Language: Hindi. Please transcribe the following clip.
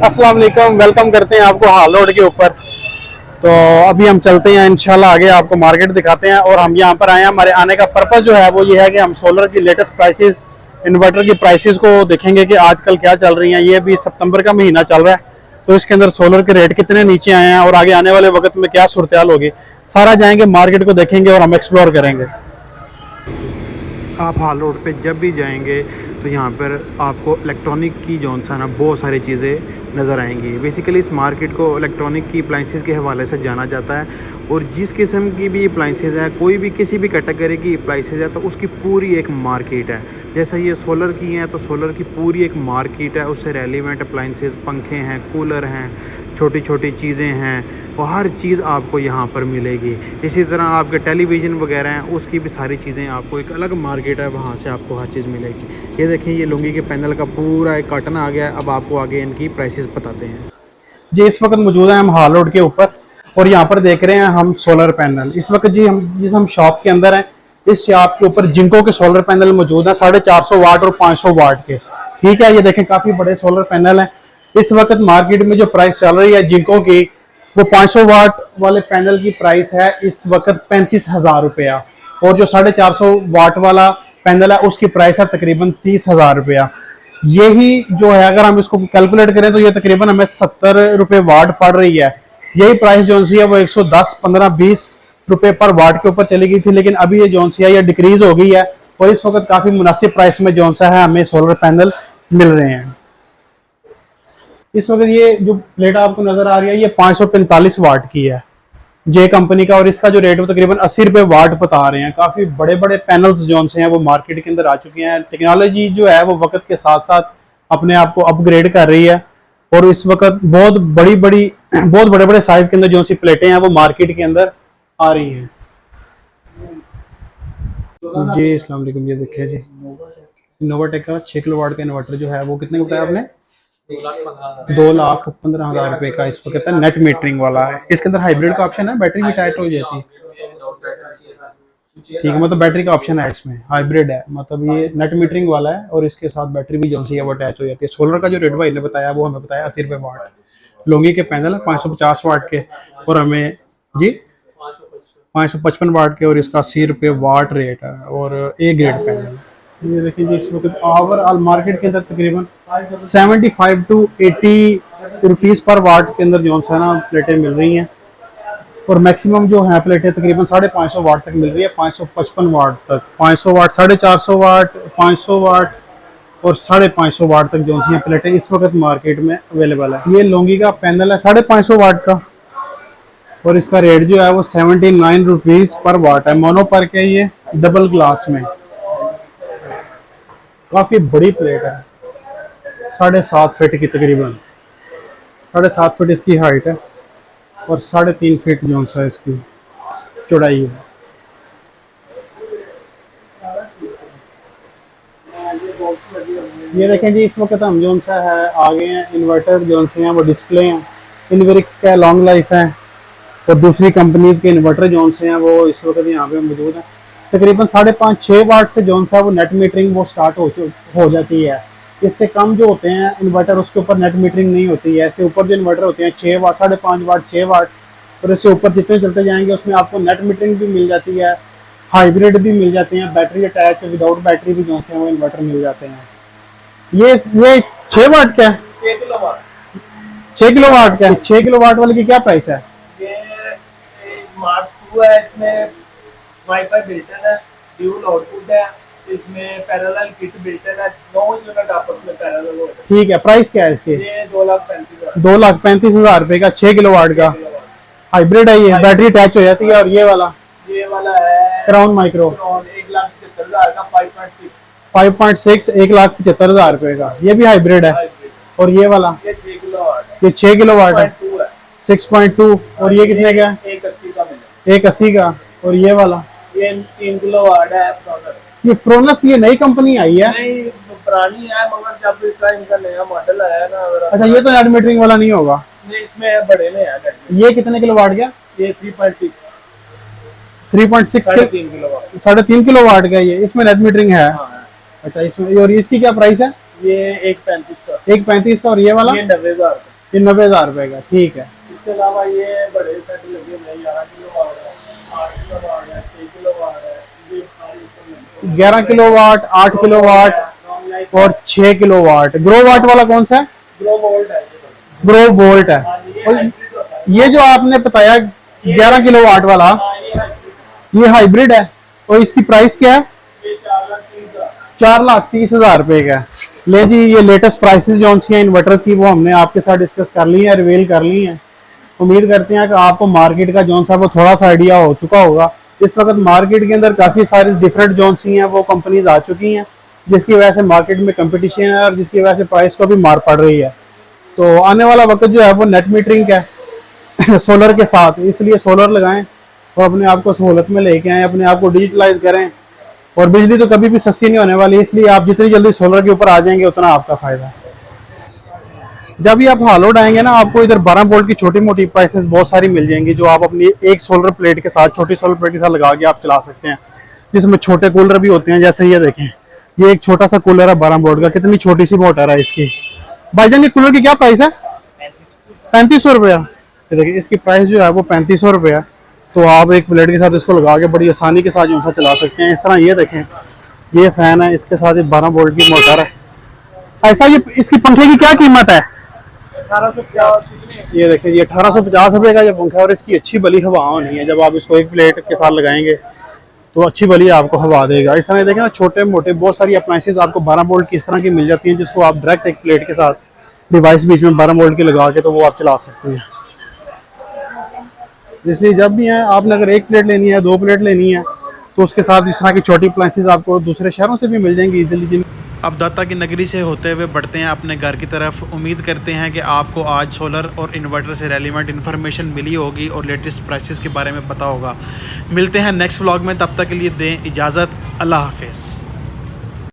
अस्सलाम वालेकुम, वेलकम करते हैं आपको हाल रोड के ऊपर। तो अभी हम चलते हैं इंशाल्लाह आगे आपको मार्केट दिखाते हैं। और हम यहाँ पर आए हैं, हमारे आने का पर्पस जो है वो ये है कि हम सोलर की लेटेस्ट प्राइसेस, इन्वर्टर की प्राइसेस को देखेंगे कि आजकल क्या चल रही हैं। ये भी सितंबर का महीना चल रहा है तो इसके अंदर सोलर के रेट कितने नीचे आए हैं और आगे आने वाले वक्त में क्या सूरत हाल होगी, सारा जाएंगे मार्केट को देखेंगे और हम एक्सप्लोर करेंगे। आप हाल रोड पे जब भी जाएंगे तो यहाँ पर आपको इलेक्ट्रॉनिक की जौन सा ना बहुत सारी चीज़ें नज़र आएंगी। बेसिकली इस मार्केट को इलेक्ट्रॉनिक की अप्लाइंसेस के हवाले से जाना जाता है और जिस किस्म की भी अप्लाइंसेस है, कोई भी किसी भी कैटेगरी की अप्लाइंसेस है तो उसकी पूरी एक मार्केट है। जैसा ये सोलर की हैं तो सोलर की पूरी एक मार्केट है, उससे रेलिवेंट अप्लाइंसेस, पंखे हैं, कूलर हैं, छोटी छोटी चीज़ें हैं, और हर चीज़ आपको यहाँ पर मिलेगी। इसी तरह आपके टेलीविज़न वगैरह हैं उसकी भी सारी चीज़ें आपको एक अलग मार्केट है, वहाँ से आपको हर चीज़ मिलेगी। ये देखें, ये लुंगी के पैनल का पूरा एक कार्टन आ गया है। अब आपको आगे इनकी प्राइसेस बताते हैं। जी, इस वक्त मौजूद है हम हाल रोड के ऊपर और यहाँ पर देख रहे हैं हम सोलर पैनल। इस वक्त जी हम शॉप के अंदर हैं। इस शॉप के ऊपर जिंको के सोलर पैनल मौजूद हैं 450 वाट और 500 वाट के। ठीक है, ये देखें काफ़ी बड़े सोलर पैनल हैं। इस वक्त मार्केट में जो प्राइस चल रही है जिंको की, वो 500 वाट वाले पैनल की प्राइस है इस वक्त 35,000 रुपया, और जो 450 वाट वाला पैनल है उसकी प्राइस है तकरीबन 30,000 रुपया। यही जो है अगर हम इसको कैलकुलेट करें तो ये तकरीबन हमें 70 रुपये वाट पड़ रही है। यही प्राइस जो सी है वो 110, 15, 20 रुपए पर वाट के ऊपर चली गई थी, लेकिन अभी ये जो सी है ये डिक्रीज हो गई है और इस वक्त काफी मुनासिब प्राइस में जो सा है हमें सोलर पैनल मिल रहे हैं। इस वक्त ये जो प्लेट आपको नजर आ रही है ये 545 वाट की है, जे कंपनी का, और इसका जो रेट है वो तकरीबन 80 रुपए वाट बता रहे हैं। काफी बड़े बड़े पैनल्स जो से हैं वो मार्केट के अंदर आ चुके हैं। टेक्नोलॉजी जो है वो वक्त के साथ साथ अपने आप को अपग्रेड कर रही है और इस वक्त बहुत बड़े बड़े साइज के अंदर जो सी प्लेटें हैं वो मार्केट के अंदर आ रही हैं। जी अस्सलाम वालेकुम, ये देखिए जी नोवाटेक का 6 किलो वाट का इन्वर्टर जो है वो कितने का बताया आपने? 2,15,000 रुपए का इस वक्त है। नेट मीटरिंग वाला है। इसके अंदर हाइब्रिड का ऑप्शन है, बैटरी भी टाइट हो जाती है। ठीक है, मतलब बैटरी का ऑप्शन है इसमें, हाइब्रिड है, मतलब ये नेट मीटरिंग वाला है और इसके साथ बैटरी भी जो सी है वो अटैच हो जाती है। सोलर का जो रेट भाई ने बताया वो हमें बताया 80 रुपए वाट। लोंगी के पैनल है 550 वाट के और हमें जी 555 वाट के और इसका 80 रुपये वाट रेट है और ए ग्रेड पैनल। ये देखिए जी इस वक्त ओवरऑल मार्केट के अंदर तकरीबन 75 टू 80 रुपीज़ पर वाट के अंदर जो है ना प्लेटें मिल रही हैं और मैक्सिमम जो है प्लेटें तकरीबन 550 वाट तक मिल रही है, 555 वाट तक, 500 वाट, 450 वाट, 500 वाट और 550 वाट तक जो सी प्लेटें इस वक्त मार्केट में अवेलेबल है। ये लोंगी का पैनल है 550 वाट का और इसका रेट जो है वो 79 रुपीज़ पर वाट है। मोनो पर के ये डबल ग्लास में काफ़ी बड़ी प्लेट है, 7.5 फीट की, तकरीबन 7.5 फीट इसकी हाइट है और 3.5 फीट जो सा इसकी चौड़ाई है। ये देखें जी इस वक्त हम जो सा है आगे हैं इन्वर्टर जो से हैं वो डिस्प्ले हैं, इनवेरिक्स का लॉन्ग लाइफ है और दूसरी कंपनीज के इन्वर्टर जो से हैं वो इस वक्त यहाँ पे मौजूद हैं। तकरीबन 5.5-6 वाट से जो सा वो नेट मीटरिंग वो स्टार्ट हो जाती है। इससे कम जो होते हैं इन्वर्टर उसके ऊपर नेट मीटरिंग नहीं होती है। इससे ऊपर जो इन्वर्टर होते हैं 6 वाट, 5.5 वाट, 6 वाट और इससे ऊपर जितने चलते जाएंगे उसमें आपको नेट मीटरिंग भी मिल जाती है, हाइब्रिड भी मिल जाते हैं, बैटरी अटैच विदाउट बैटरी भी जो है वो इन्वर्टर मिल जाते हैं। ये 6 वाट क्या है? 6 किलो वाट क्या है? 6 किलो वाट वाले की क्या प्राइस है? स्मार्ट 2 है, इसमें वाईफाई बिल्टन है, ड्यूल आउटपुट है, इसमें पैरेलल किट बिल्टन है, 9 यूनिट आपस में पैरेलल हो जाए। ठीक है, प्राइस क्या है इसके? ये 2,35,000। 2,35,000 रुपए का 6 किलो वाट का हाइब्रिड है। ये बैटरी अटैच हो जाती है। और ये वाला है क्राउन माइक्रो 1,75,000 का 5.6 1,75,000 रुपए का, ये भी हाइब्रिड है। और ये वाला ये 6 किलो वाट ये 6 किलो वाट है 6.2 और ये कितने का है? 180 का मिलेगा। 180 का। और ये वाला ये 3 किलो वाट है फ्रोनस। ये फ्रोनस ये नई कंपनी आई है? नहीं, पुरानी है मगर जब इसका इनका नया मॉडल आया ना। अच्छा, ये तो नेट मीटरिंग वाला नहीं होगा। इसमें बड़े में है। ये कितने किलो वाट का? ये 3.6 3.6 3 किलो वाट 3.5 किलो वाट का। ये इसमें नेट मीटरिंग है? हाँ। अच्छा, इसमें और इसकी क्या प्राइस है? ये 1.35 का। 1.35 का। और ये वाला? ये 90,000 का। ये 90,000 रुपये का, ठीक है। इसके अलावा ये बड़े सेट लगे हुए हैं, 11 किलो वाट है, 8 किलो वाट है, 6 किलो वाट है, ये सारे इसमें लगे हुए 11 किलो वाट, 8 किलो वाट हैं। लॉन्ग लाइफ और 6 किलो वाट। ग्रो वाट वाला कौन सा है? ग्रो वोल्ट है ये वाला। ग्रो वोल्ट है। हाँ जी, ये और हाइब्रिड होता है। ये जो आपने बताया 11 किलो वाट वाला, हाँ, ये हाइब्रिड है। ये हाइब्रिड है और इसकी प्राइस क्या है? ये 4,30,000। 4,30,000 रुपये का। ले जी, ये लेटेस्ट प्राइसेस जो सी हैं इन्वर्टर की, वो हमने आपके साथ डिस्कस कर ली है, रिवील कर ली हैं। उम्मीद करते हैं कि आपको मार्केट का जौन सा वो थोड़ा सा आइडिया हो चुका होगा। इस वक्त मार्केट के अंदर काफ़ी सारी डिफरेंट जौन सी हैं वो कंपनीज आ चुकी हैं, जिसकी वजह से मार्केट में कंपटीशन है और जिसकी वजह से प्राइस को भी मार पड़ रही है। तो आने वाला वक्त जो है वो नेट मीटरिंग का है सोलर के साथ, इसलिए सोलर लगाएं और अपने आप को सहूलत में लेके आएँ, अपने आप को डिजिटलाइज करें। और बिजली तो कभी भी सस्ती नहीं होने वाली, इसलिए आप जितनी जल्दी सोलर के ऊपर आ जाएंगे उतना आपका फायदा है। जब भी आप हालोड आएंगे ना, आपको इधर 12 वोल्ट की छोटी मोटी प्राइसेस बहुत सारी मिल जाएंगी, जो आप अपनी एक सोलर प्लेट के साथ, छोटी सोलर प्लेट के साथ लगा के आप चला सकते हैं, जिसमें छोटे कूलर भी होते हैं। जैसे ये देखें, ये एक छोटा सा कूलर है 12 वोल्ट का, कितनी छोटी सी मोटर है इसकी। भाईजान ये कूलर की क्या प्राइस है? 3500 रुपया। ये देखिए, इसकी प्राइस जो है वो 3500 रुपया है। तो आप एक प्लेट के साथ इसको लगा के बड़ी आसानी के साथ जो सा चला सकते हैं। इस तरह ये देखें, ये फैन है, इसके साथ ये 12 वोल्ट की मोटर है। ऐसा ये इसकी पंखे की क्या कीमत है? 1850। ये देखिए, ये 1850 रुपये का ये पंखा है और इसकी अच्छी भली हवा होनी है। जब आप इसको एक प्लेट के साथ लगाएंगे तो अच्छी भली आपको हवा देगा। इस तरह देखें ना, छोटे मोटे बहुत सारी अप्लाइंसेज आपको 12 वोल्ट की इस तरह की मिल जाती हैं, जिसको आप डायरेक्ट एक प्लेट के साथ डिवाइस बीच में 12 वोल्ट की लगा के तो वो आप चला सकते हैं। इसलिए जब भी है, आपने अगर एक प्लेट लेनी है, 2 प्लेट लेनी है, तो उसके साथ इस तरह की छोटी अप्लाइंसेज आपको दूसरे शहरों से भी मिल जाएंगी इजीली। अब दाता की नगरी से होते हुए बढ़ते हैं अपने घर की तरफ। उम्मीद करते हैं कि आपको आज सोलर और इन्वर्टर से रेलिवेंट इन्फॉर्मेशन मिली होगी और लेटेस्ट प्राइसेस के बारे में पता होगा। मिलते हैं नेक्स्ट व्लॉग में, तब तक के लिए दें इजाज़त। अल्लाह हाफिज़।